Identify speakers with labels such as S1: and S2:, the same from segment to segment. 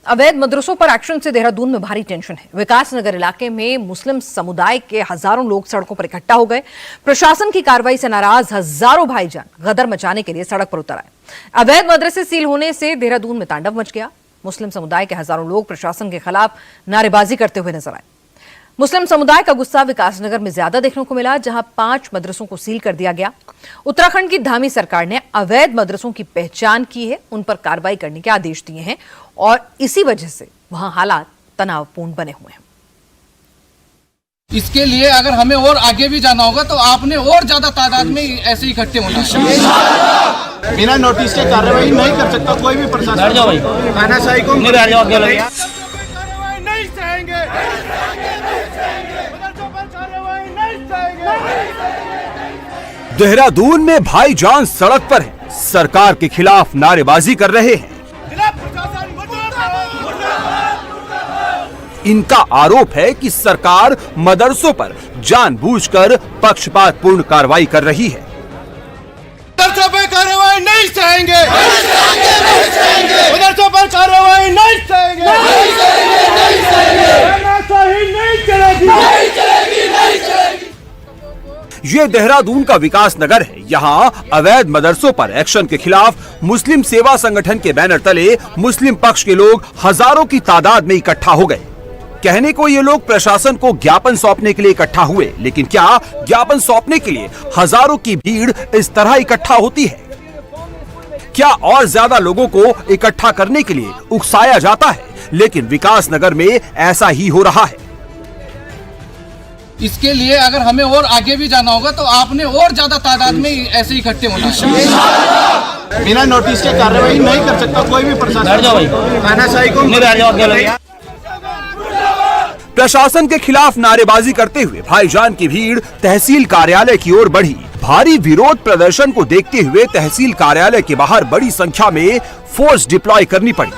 S1: अवैध मदरसों पर एक्शन से देहरादून में भारी टेंशन है। विकास नगर इलाके में मुस्लिम समुदाय के हजारों लोग सड़कों पर इकट्ठा हो गए। प्रशासन की कार्रवाई से नाराज हजारों भाईजान गदर मचाने के लिए सड़क पर उतर आए। अवैध मदरसे सील होने से देहरादून में तांडव मच गया। मुस्लिम समुदाय के हजारों लोग प्रशासन के खिलाफ नारेबाजी करते हुए नजर आए। मुस्लिम समुदाय का गुस्सा विकासनगर में ज्यादा देखने को मिला, जहां 5 मदरसों को सील कर दिया गया। उत्तराखंड की धामी सरकार ने अवैध मदरसों की पहचान की है, उन पर कार्रवाई करने के आदेश दिए हैं और इसी वजह से वहां हालात तनावपूर्ण बने हुए हैं।
S2: इसके लिए अगर हमें और आगे भी जाना होगा तो आपने और ज्यादा तादाद में ऐसे इकट्ठे होना चाहिए।
S3: बिना नोटिस के कार्रवाई नहीं कर सकता कोई भी प्रशासन। तानाशाही को
S4: देहरादून में भाईजान सड़क पर है, सरकार के खिलाफ नारेबाजी कर रहे हैं। इनका आरोप है कि सरकार मदरसों पर जानबूझकर पक्षपातपूर्ण कार्रवाई कर रही है।
S3: मदरसों पर कार्रवाई नहीं सहेंगे, मदरसों पर कार्रवाई नहीं सहेंगे,
S4: ये देहरादून का विकास नगर है। यहाँ अवैध मदरसों पर एक्शन के खिलाफ मुस्लिम सेवा संगठन के बैनर तले मुस्लिम पक्ष के लोग हजारों की तादाद में इकट्ठा हो गए। कहने को ये लोग प्रशासन को ज्ञापन सौंपने के लिए इकट्ठा हुए, लेकिन क्या ज्ञापन सौंपने के लिए हजारों की भीड़ इस तरह इकट्ठा होती है? क्या और ज्यादा लोगों को इकट्ठा करने के लिए उकसाया जाता है? लेकिन विकास नगर में ऐसा ही हो रहा है।
S2: इसके लिए अगर हमें और आगे भी जाना होगा तो आपने और ज्यादा तादाद में ऐसे इकट्ठे होना चाहिए।
S3: बिना नोटिस के कार्रवाई नहीं कर सकता कोई भी प्रशासन। तानाशाही को
S4: प्रशासन के खिलाफ नारेबाजी करते हुए भाईजान की भीड़ तहसील कार्यालय की ओर बढ़ी। भारी विरोध प्रदर्शन को देखते हुए तहसील कार्यालय के बाहर बड़ी संख्या में फोर्स डिप्लॉय करनी पड़ी।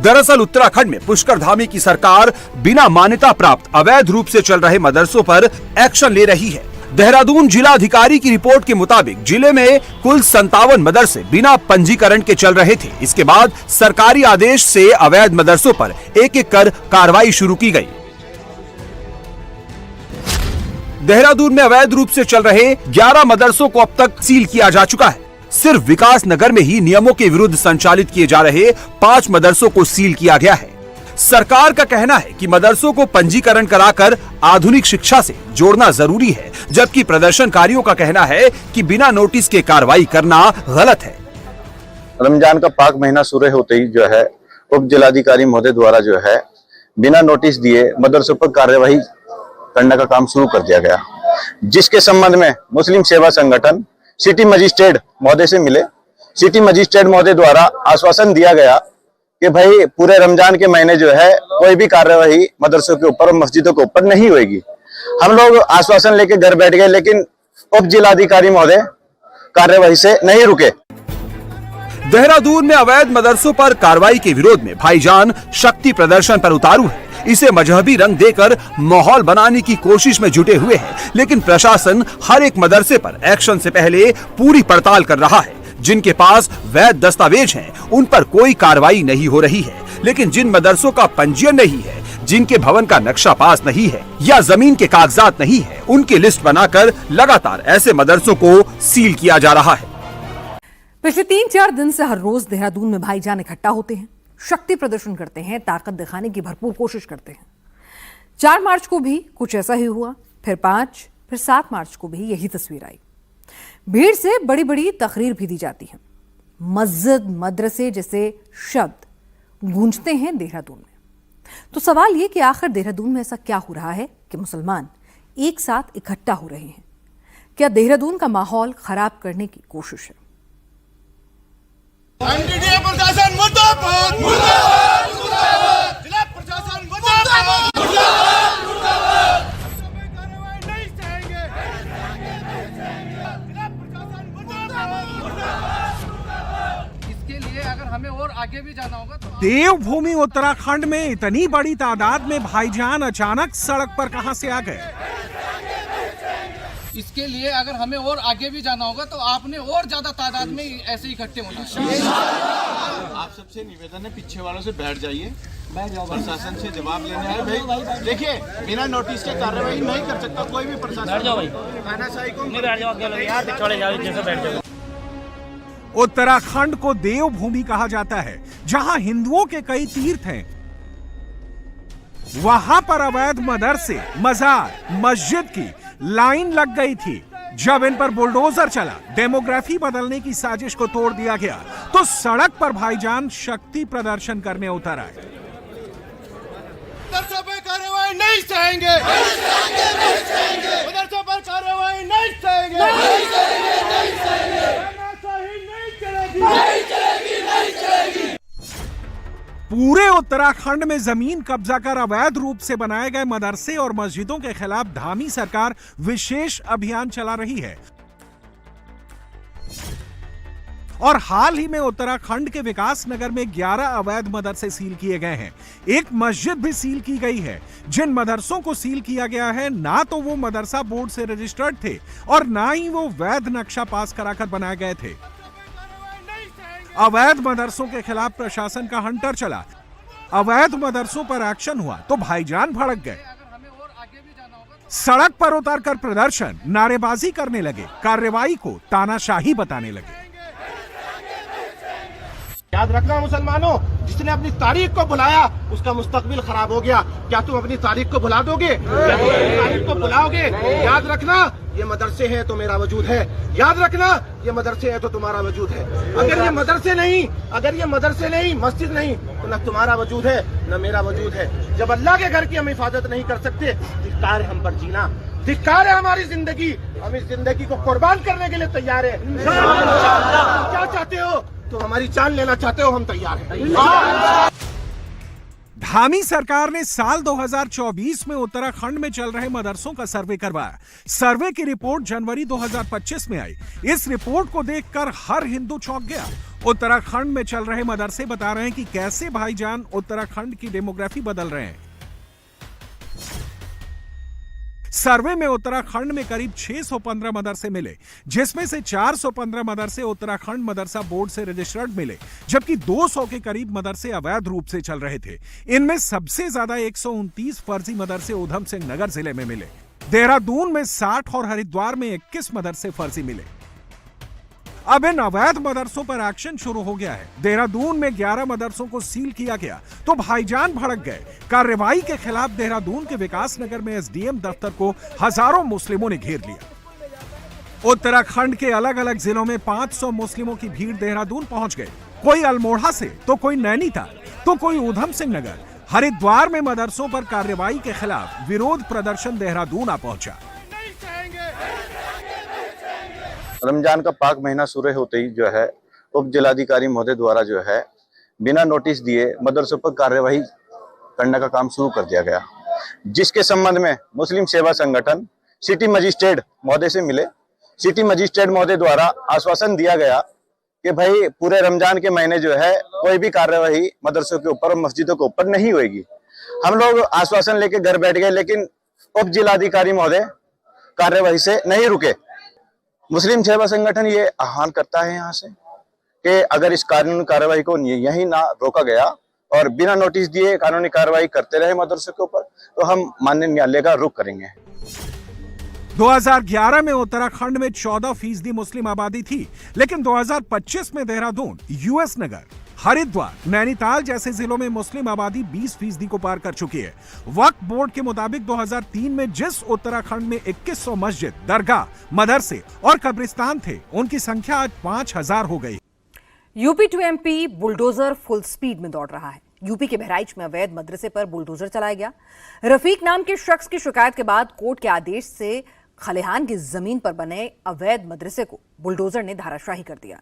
S4: दरअसल उत्तराखंड में पुष्कर धामी की सरकार बिना मान्यता प्राप्त अवैध रूप से चल रहे मदरसों पर एक्शन ले रही है। देहरादून जिला अधिकारी की रिपोर्ट के मुताबिक जिले में कुल 57 मदरसे बिना पंजीकरण के चल रहे थे। इसके बाद सरकारी आदेश से अवैध मदरसों पर एक-एक कर कार्रवाई शुरू की गई। देहरादून में अवैध रूप से चल रहे 11 मदरसों को अब तक सील किया जा चुका है। सिर्फ विकास नगर में ही नियमों के विरुद्ध संचालित किए जा रहे 5 मदरसों को सील किया गया है। सरकार का कहना है कि मदरसों को पंजीकरण कराकर आधुनिक शिक्षा से जोड़ना जरूरी है, जबकि प्रदर्शनकारियों का कहना है कि बिना नोटिस के कार्रवाई करना गलत है।
S5: रमजान का पाक महीना शुरू होते ही जो है उप जिलाधिकारी महोदय द्वारा जो है बिना नोटिस दिए मदरसों पर कार्यवाही करने का काम शुरू कर दिया गया, जिसके संबंध में मुस्लिम सेवा संगठन सिटी मजिस्ट्रेट महोदय से मिले। सिटी मजिस्ट्रेट महोदय द्वारा आश्वासन दिया गया कि भाई पूरे रमजान के महीने जो है कोई भी कार्यवाही मदरसों के ऊपर और मस्जिदों के ऊपर नहीं होगी। हम लोग आश्वासन लेके घर बैठ गए, लेकिन उप जिलाधिकारी महोदय कार्यवाही से नहीं रुके।
S4: देहरादून में अवैध मदरसों पर कार्रवाई के विरोध में भाईजान शक्ति प्रदर्शन पर उतारू है। इसे मजहबी रंग देकर माहौल बनाने की कोशिश में जुटे हुए हैं, लेकिन प्रशासन हर एक मदरसे पर एक्शन से पहले पूरी पड़ताल कर रहा है। जिनके पास वैध दस्तावेज हैं, उन पर कोई कार्रवाई नहीं हो रही है, लेकिन जिन मदरसों का पंजीयन नहीं है, जिनके भवन का नक्शा पास नहीं है या जमीन के कागजात नहीं है, उनकी लिस्ट बनाकर लगातार ऐसे मदरसों को सील किया जा रहा है।
S1: पिछले 3-4 दिन से हर रोज देहरादून में भाईजान इकट्ठा होते हैं, शक्ति प्रदर्शन करते हैं, ताकत दिखाने की भरपूर कोशिश करते हैं। 4 मार्च को भी कुछ ऐसा ही हुआ, फिर 5, फिर 7 मार्च को भी यही तस्वीर आई। भीड़ से बड़ी बड़ी तकरीर भी दी जाती है। मस्जिद, मदरसे जैसे शब्द गूंजते हैं देहरादून में। तो सवाल ये कि आखिर देहरादून में ऐसा क्या हो रहा है कि मुसलमान एक साथ इकट्ठा हो रहे हैं? क्या देहरादून का माहौल खराब करने की कोशिश है?
S3: प्रशासन मुर्दाबाद, मुर्दाबाद, मुर्दाबाद, जिला प्रशासन मुर्दाबाद, मुर्दाबाद, मुर्दाबाद। नहीं सहेंगे, जिला प्रशासन मुर्दाबाद, मुर्दाबाद।
S2: इसके लिए अगर हमें और आगे भी जाना होगा तो
S6: देवभूमि उत्तराखंड में इतनी बड़ी तादाद में भाईजान अचानक सड़क पर कहां से आ गए?
S2: इसके लिए अगर हमें और आगे भी जाना होगा तो आपने और ज्यादा तादाद में ऐसे इकट्ठे होना चाहिए।
S3: आप सबसे निवेदन है, पीछे वालों से बैठ जाइए, प्रशासन से जवाब लेने आए भाई। देखिए, बिना नोटिस के कार्रवाई नहीं कर सकता कोई भी प्रशासन। बैठ जाओ भाई, तानाशाही को नहीं बैठ जाओ, यार छोड़े जाओ, जैसे बैठ जाओ।
S6: उत्तराखंड को देवभूमि कहा जाता है, जहां हिंदुओं के कई तीर्थ हैं। वहां पर अवैध मदरसे, मजार, मस्जिद की लाइन लग गई थी। जब इन पर बुलडोजर चला, डेमोग्राफी बदलने की साजिश को तोड़ दिया गया, तो सड़क पर भाईजान शक्ति प्रदर्शन करने उतर आए।
S3: मदरसों पर कार्रवाई नहीं सहेंगे, मदरसों पर कार्रवाई नहीं सहेंगे, नहीं चलेगी।
S6: पूरे उत्तराखंड में जमीन कब्जा कर अवैध रूप से बनाए गए मदरसे और मस्जिदों के खिलाफ धामी सरकार विशेष अभियान चला रही है। और हाल ही में उत्तराखंड के विकास नगर में 11 अवैध मदरसे सील किए गए हैं। एक मस्जिद भी सील की गई है। जिन मदरसों को सील किया गया है, ना तो वो मदरसा बोर्ड से रजिस्टर्ड थे और ना ही वो वैध नक्शा पास कराकर बनाए गए थे। अवैध मदरसों के खिलाफ प्रशासन का हंटर चला। अवैध मदरसों पर एक्शन हुआ तो भाईजान भड़क गए। सड़क पर उतरकर प्रदर्शन, नारेबाजी करने लगे, कार्रवाई को तानाशाही बताने लगे।
S3: याद रखना मुसलमानों, जिसने अपनी तारीख को भुलाया उसका मुस्तकबिल खराब हो गया। क्या तुम अपनी तारीख को भुला दोगे? क्या तुम अपनी तारीख को भुलाओगे? याद रखना, ये मदरसे हैं तो मेरा वजूद है। याद रखना, ये मदरसे हैं तो तुम्हारा वजूद है। अगर ये मदरसे नहीं, मस्जिद नहीं, तो न तुम्हारा वजूद है न मेरा वजूद है। जब अल्लाह के घर की हम हिफाजत नहीं कर सकते, धिक्कार है हम पर जीना, धिक्कार है हमारी जिंदगी। हम इस जिंदगी को कुर्बान करने के लिए तैयार है। क्या चाहते हो? तो हमारी जान लेना चाहते हो, हम तैयार हैं।
S6: धामी सरकार ने साल 2024 में उत्तराखंड में चल रहे मदरसों का सर्वे करवाया। सर्वे की रिपोर्ट जनवरी 2025 में आई। इस रिपोर्ट को देखकर हर हिंदू चौंक गया। उत्तराखंड में चल रहे मदरसे बता रहे हैं कि कैसे भाईजान उत्तराखंड की डेमोग्राफी बदल रहे हैं। सर्वे में उत्तराखंड में करीब 615 मदरसे मिले, जिसमें से 415 मदरसे उत्तराखंड मदरसा बोर्ड से रजिस्टर्ड मिले, जबकि 200 के करीब मदरसे अवैध रूप से चल रहे थे। इनमें सबसे ज्यादा 129 फर्जी मदरसे उधम सिंह नगर जिले में मिले। देहरादून में 60 और हरिद्वार में 21 मदरसे फर्जी मिले। अब इन अवैध मदरसों पर एक्शन शुरू हो गया है। देहरादून में 11 मदरसों को सील किया गया तो भाईजान भड़क गए। कार्रवाई के खिलाफ देहरादून के विकास नगर में एसडीएम दफ्तर को हजारों मुस्लिमों ने घेर लिया। उत्तराखंड के अलग अलग जिलों में 500 मुस्लिमों की भीड़ देहरादून पहुंच गए। कोई अल्मोड़ा से, तो कोई नैनीताल, तो कोई उधम सिंह नगर। हरिद्वार में मदरसों पर कार्रवाई के खिलाफ विरोध प्रदर्शन देहरादून आ पहुंचा।
S5: रमजान का पाक महीना शुरू होते ही जो है उप जिलाधिकारी महोदय द्वारा जो है बिना नोटिस दिए मदरसों पर कार्यवाही करने का काम शुरू कर दिया गया, जिसके संबंध में मुस्लिम सेवा संगठन सिटी मजिस्ट्रेट महोदय से मिले। सिटी मजिस्ट्रेट महोदय द्वारा आश्वासन दिया गया कि भाई पूरे रमजान के महीने जो है कोई भी कार्यवाही मदरसों के ऊपर और मस्जिदों के ऊपर नहीं होगी। हम लोग आश्वासन लेके घर बैठ गए, लेकिन उप जिलाधिकारी महोदय कार्यवाही से नहीं रुके। मुस्लिम सेवा संगठन ये आह्वान करता है यहाँ से कि अगर इस कानूनी कार्रवाई को यहीं ना रोका गया और बिना नोटिस दिए कानूनी कार्रवाई करते रहे मदरसों के ऊपर, तो हम माननीय न्यायालय का रुख करेंगे।
S6: 2011 में उत्तराखंड में 14% मुस्लिम आबादी थी, लेकिन 2025 में देहरादून, यूएस नगर, हरिद्वार, नैनीताल जैसे जिलों में मुस्लिम आबादी 20% को पार कर चुकी है। वक्फ बोर्ड के मुताबिक 2003 में जिस उत्तराखंड में 2100 मस्जिद, दरगाह, मदरसे और कब्रिस्तान थे, उनकी संख्या आज 5000 हो गई।
S1: UP to MP bulldozer full speed में दौड़ रहा है। यूपी के बहराइच में अवैध मदरसे पर बुलडोजर चलाया गया। रफीक नाम के शख्स की शिकायत के बाद कोर्ट के आदेश से खलिहान की जमीन पर बने अवैध मदरसे को बुलडोजर ने धाराशाही कर दिया।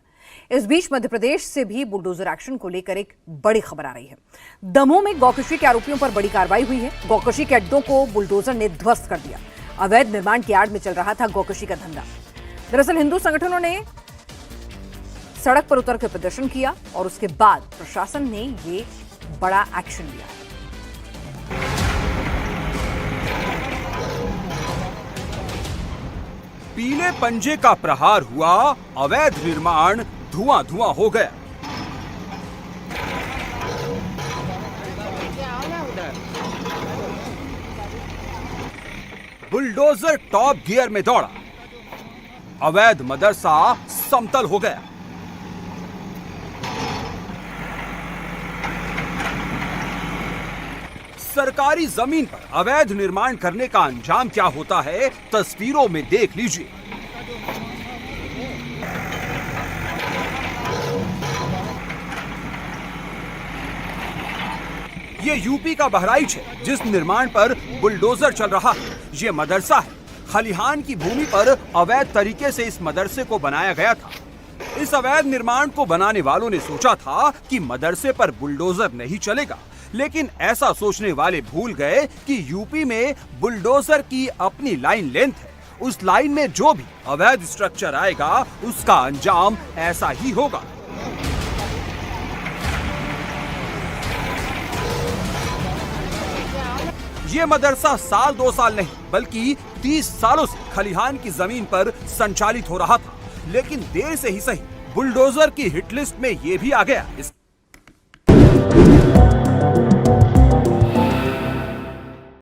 S1: इस बीच मध्य प्रदेश से भी बुलडोजर एक्शन को लेकर एक बड़ी खबर आ रही है। दमोह में गौकशी के आरोपियों पर बड़ी कार्रवाई हुई है। गौकशी के अड्डों को बुलडोजर ने ध्वस्त कर दिया। अवैध निर्माण की आड़ में चल रहा था गौकशी का धंधा। दरअसल हिंदू संगठनों ने सड़क पर उतरकर प्रदर्शन किया और उसके बाद प्रशासन ने ये बड़ा एक्शन लिया।
S4: पीले पंजे का प्रहार हुआ, अवैध निर्माण धुआं धुआं हो गया। बुलडोजर टॉप गियर में दौड़ा, अवैध मदरसा समतल हो गया। सरकारी जमीन पर अवैध निर्माण करने का अंजाम क्या होता है, तस्वीरों में देख लीजिए। ये यूपी का बहराइच है, जिस निर्माण पर बुलडोजर चल रहा है। ये मदरसा है। खलिहान की भूमि पर अवैध तरीके से इस मदरसे को बनाया गया था। इस अवैध निर्माण को बनाने वालों ने सोचा था कि मदरसे पर बुलडोजर नहीं चलेगा, लेकिन ऐसा सोचने वाले भूल गए कि यूपी में बुलडोजर की अपनी लाइन लेंथ है। उस लाइन में जो भी अवैध स्ट्रक्चर आएगा, उसका अंजाम ऐसा ही होगा। ये मदरसा साल 2 साल नहीं बल्कि 30 सालों से खलिहान की जमीन पर संचालित हो रहा था, लेकिन देर से ही सही बुलडोजर की हिट लिस्ट में ये भी आ गया।